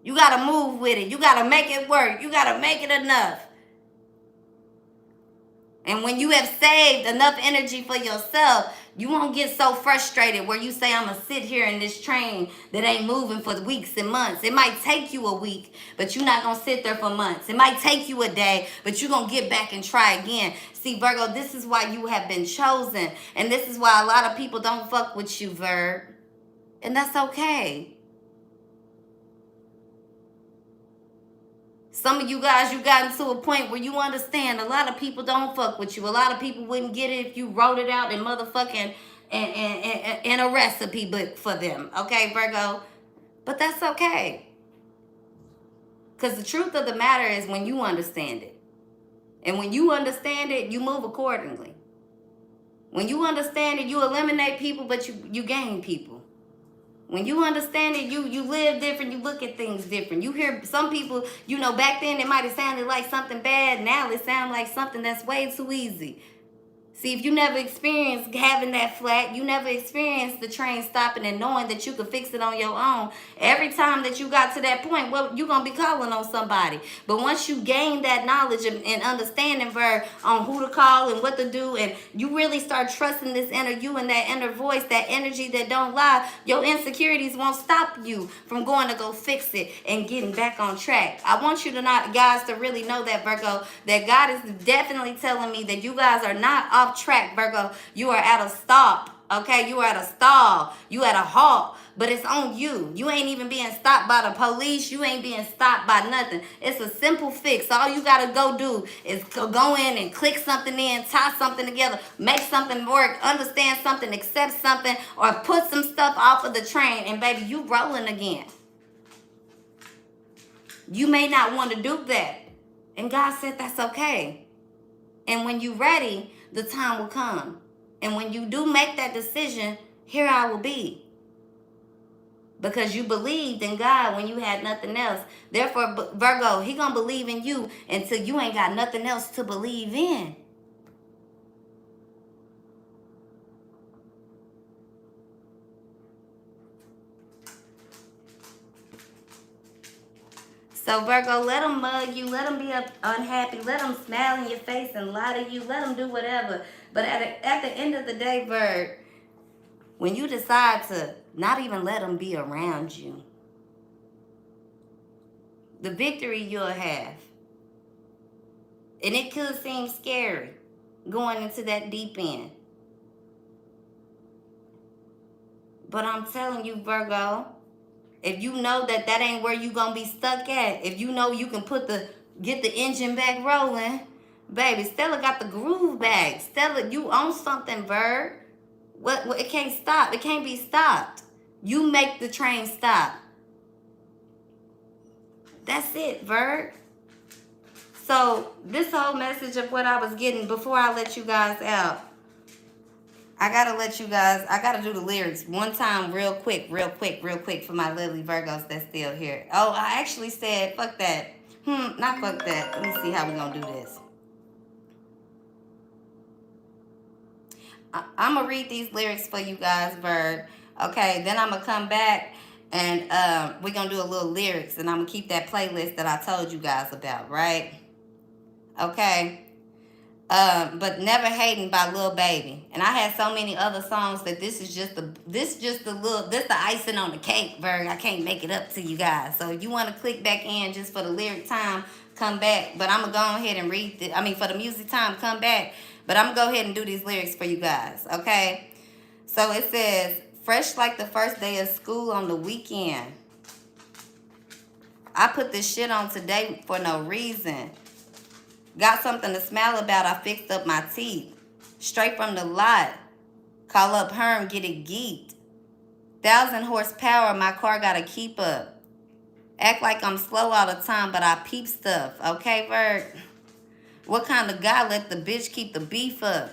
You got to move with it. You got to make it work. You got to make it enough. And when you have saved enough energy for yourself, you won't get so frustrated where you say, I'm going to sit here in this train that ain't moving for weeks and months. It might take you a week, but you're not going to sit there for months. It might take you a day, but you're going to get back and try again. See, Virgo, this is why you have been chosen. And this is why a lot of people don't fuck with you, Virg. And that's okay. Some of you guys, you gotten to a point where you understand a lot of people don't fuck with you. A lot of people wouldn't get it if you wrote it out in motherfucking in a recipe book for them. Okay, Virgo? But that's okay. Because the truth of the matter is when you understand it. And when you understand it, you move accordingly. When you understand it, you eliminate people, but you gain people. When you understand it, you live different, you look at things different. You hear some people, you know, back then it might have sounded like something bad. Now it sounds like something that's way too easy. See, if you never experienced having that flat, you never experienced the train stopping and knowing that you could fix it on your own, every time that you got to that point, well, you're going to be calling on somebody. But once you gain that knowledge and understanding on who to call and what to do, and you really start trusting this inner you and that inner voice, that energy that don't lie, your insecurities won't stop you from going to go fix it and getting back on track. I want you to guys to really know that, Virgo, that God is definitely telling me that you guys are not off track, Virgo. You are at a stop. Okay, you at a stall. You at a halt. But it's on you. You ain't even being stopped by the police. You ain't being stopped by nothing. It's a simple fix. All you got to go do is go in and click something in, tie something together, make something work, understand something, accept something, or put some stuff off of the train, and baby, you rolling again. You may not want to do that. And God said that's okay. And when you're ready, the time will come. And when you do make that decision, here I will be. Because you believed in God when you had nothing else. Therefore, Virgo, he gonna believe in you until you ain't got nothing else to believe in. So Virgo, let them mug you, let them be unhappy, let them smile in your face and lie to you, let them do whatever. But at the end of the day, Virg, when you decide to not even let them be around you, the victory you'll have. And it could seem scary going into that deep end. But I'm telling you, Virgo, if you know that ain't where you gonna be stuck at, if you know you can get the engine back rolling, baby, Stella got the groove back. Stella, you own something, Virg. What it can't stop. It can't be stopped. You make the train stop. That's it, Virg. So this whole message of what I was getting before I let you guys out, I gotta do the lyrics one time real quick for my lovely Virgos that's still here. Oh, I actually said, fuck that. Not fuck that. Let me see how we gonna do this. I'm gonna read these lyrics for you guys, Virg. Okay, then I'm gonna come back and we're gonna do a little lyrics, and I'm gonna keep that playlist that I told you guys about, right? Okay. But Never Hating by Lil Baby. And I had so many other songs that this is just the icing on the cake, Virg. I can't make it up to you guys. So if you want to click back in just for the lyric time, come back. But I'm going to go ahead and read for the music time, come back. But I'm going to go ahead and do these lyrics for you guys, okay? So it says, fresh like the first day of school on the weekend. I put this shit on today for no reason. Got something to smile about, I fixed up my teeth. Straight from the lot. Call up Herm, get it geeked. 1,000 horsepower, my car gotta keep up. Act like I'm slow all the time, but I peep stuff. Okay, Virg? What kind of guy let the bitch keep the beef up?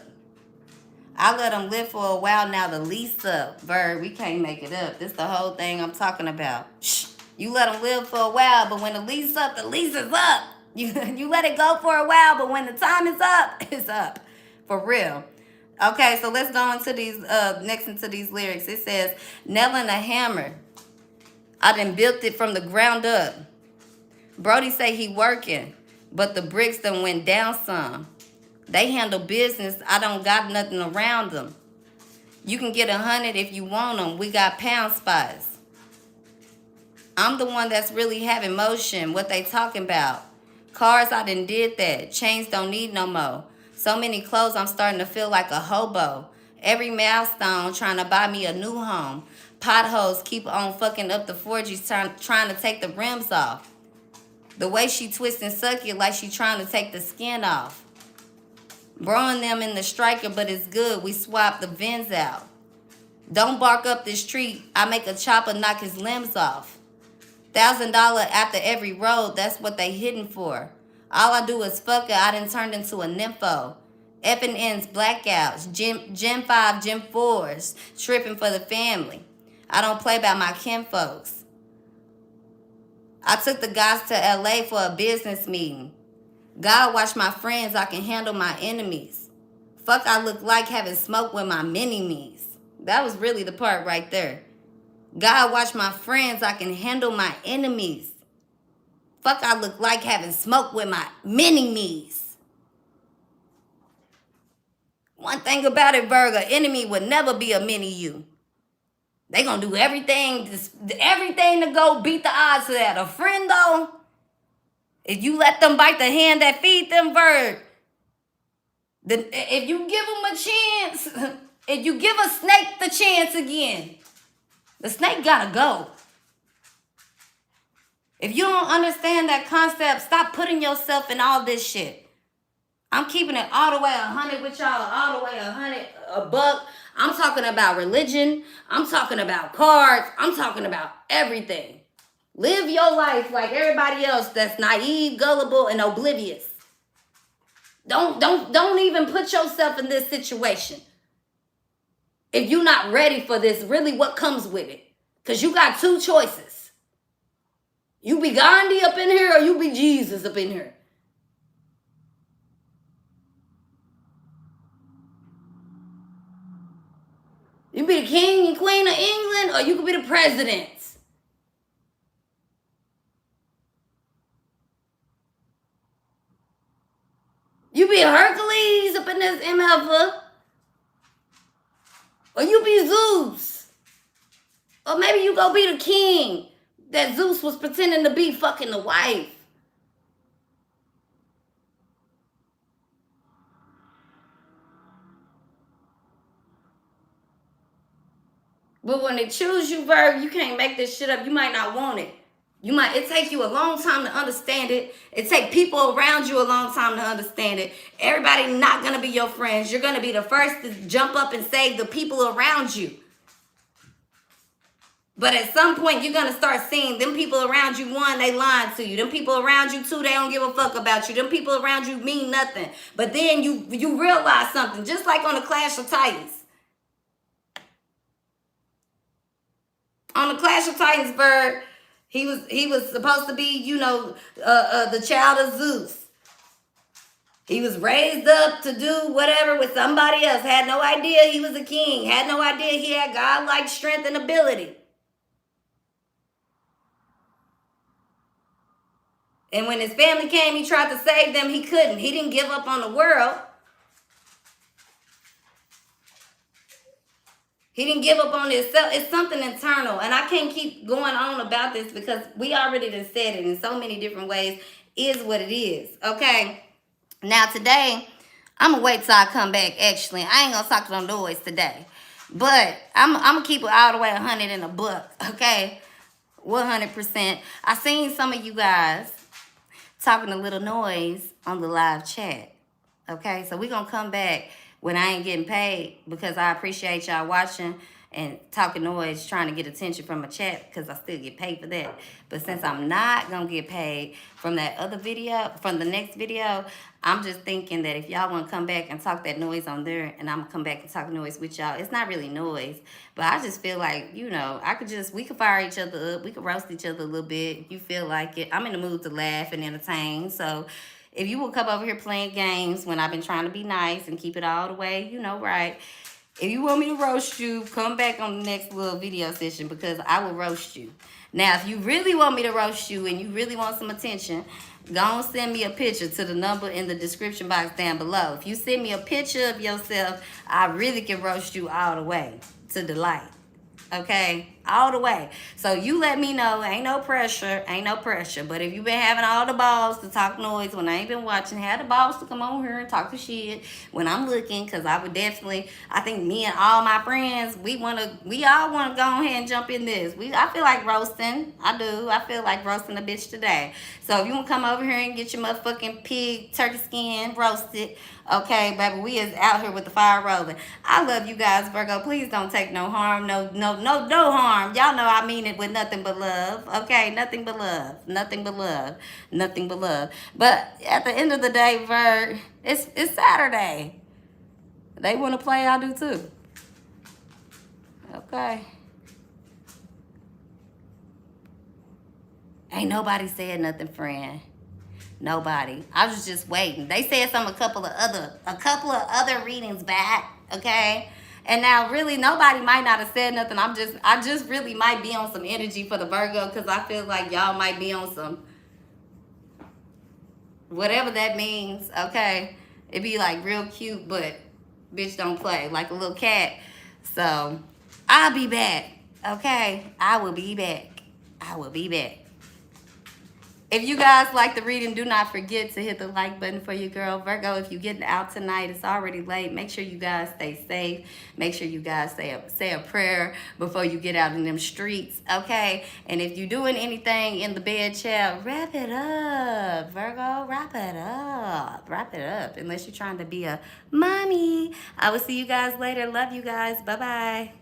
I let him live for a while, now the lease up. Virg, we can't make it up. This the whole thing I'm talking about. Shh. You let him live for a while, but when the lease up, the lease is up. You let it go for a while, but when the time is up, it's up. For real. Okay, so let's go into these, next into these lyrics. It says, nailing a hammer. I done built it from the ground up. Brody say he working, but the bricks done went down some. They handle business, I don't got nothing around them. You can get 100 if you want them. We got pound spots. I'm the one that's really having motion. What they talking about? Cars, I done did that. Chains don't need no more. So many clothes, I'm starting to feel like a hobo. Every milestone trying to buy me a new home. Potholes keep on fucking up the 4Gs, trying to take the rims off. The way she twist and suck it like she trying to take the skin off. Broing them in the striker, but it's good. We swap the VINs out. Don't bark up this tree. I make a chopper knock his limbs off. $1,000 after every road, that's what they hitting for. All I do is fuck her, I done turned into a nympho. Effing ends, blackouts, Gen 5, Gen 4s, tripping for the family. I don't play by my kinfolks. I took the guys to LA for a business meeting. God watch my friends, I can handle my enemies. Fuck I look like having smoke with my mini-me's. That was really the part right there. God watch my friends, I can handle my enemies. Fuck I look like having smoke with my mini-me's. One thing about it, Virgo, enemy would never be a mini-you. They gonna do everything to go beat the odds of that. A friend, though, if you let them bite the hand that feed them, Virg, then if you give them a chance, If you give a snake the chance again, the snake gotta go. If you don't understand that concept, stop putting yourself in all this shit. I'm keeping it all the way 100 with y'all, all the way 100, a buck. I'm talking about religion. I'm talking about cards. I'm talking about everything. Live your life like everybody else that's naive, gullible, and oblivious. Don't even put yourself in this situation. If you're not ready for this, really what comes with it? Because you got two choices. You be Gandhi up in here or you be Jesus up in here. You be the king and queen of England or you could be the president. You be Hercules up in this MF, or you be Zeus. Or maybe you go be the king that Zeus was pretending to be fucking the wife. But when they choose you, Virgo, you can't make this shit up. You might not want it. It take you a long time to understand it. It take people around you a long time to understand it. Everybody not gonna be your friends. You're gonna be the first to jump up and save the people around you. But at some point, you're gonna start seeing them people around you, one, they lying to you. Them people around you, two, they don't give a fuck about you. Them people around you mean nothing. But then you realize something, just like on the Clash of Titans. On the Clash of Titans, Bird, he was supposed to be, the child of Zeus. He was raised up to do whatever with somebody else. Had no idea he was a king. Had no idea he had godlike strength and ability. And when his family came, he tried to save them. He couldn't. He didn't give up on the world. He didn't give up on himself. It's something internal. And I can't keep going on about this because we already done said it in so many different ways. Is what it is. Okay? Now today, I'm going to wait till I come back. Actually, I ain't going to talk to no noise today. But I'm going to keep it all the way 100 in a book. Okay? 100%. I seen some of you guys talking a little noise on the live chat. Okay? So we're going to come back when I ain't getting paid because I appreciate y'all watching and talking noise, trying to get attention from a chat because I still get paid for that. But since I'm not going to get paid from that other video, from the next video, I'm just thinking that if y'all want to come back and talk that noise on there and I'm going to come back and talk noise with y'all, it's not really noise. But I just feel like, we could fire each other up. We could roast each other a little bit if you feel like it. I'm in the mood to laugh and entertain. So if you will come over here playing games when I've been trying to be nice and keep it all the way, right. If you want me to roast you, come back on the next little video session because I will roast you. Now, if you really want me to roast you and you really want some attention, go and send me a picture to the number in the description box down below. If you send me a picture of yourself, I really can roast you all the way to the light. Okay? All the way. So you let me know. Ain't no pressure. Ain't no pressure. But if you've been having all the balls to talk noise when I ain't been watching, have the balls to come on here and talk the shit when I'm looking. Because I would definitely, I think me and all my friends, we all want to go ahead and jump in this. I feel like roasting. I do. I feel like roasting a bitch today. So if you want to come over here and get your motherfucking pig turkey skin roasted, okay, baby, we is out here with the fire rolling. I love you guys, Virgo. Please don't take no harm. No harm. Y'all know I mean it with nothing but love. Okay, nothing but love. Nothing but love. Nothing but love. But at the end of the day, Virg, it's Saturday. They want to play, I do too. Okay. Ain't nobody said nothing, friend. Nobody. I was just waiting. They said a couple of other readings back, okay? And now really nobody might not have said nothing. I just really might be on some energy for the Virgo because I feel like y'all might be on some whatever that means, okay? It'd be like real cute, but bitch don't play, like a little cat. So I'll be back, okay? I will be back. I will be back. If you guys like the reading, do not forget to hit the like button for your girl. Virgo, if you're getting out tonight, it's already late. Make sure you guys stay safe. Make sure you guys say a prayer before you get out in them streets, okay? And if you're doing anything in the bed, child, wrap it up. Virgo, wrap it up. Wrap it up. Unless you're trying to be a mommy. I will see you guys later. Love you guys. Bye-bye.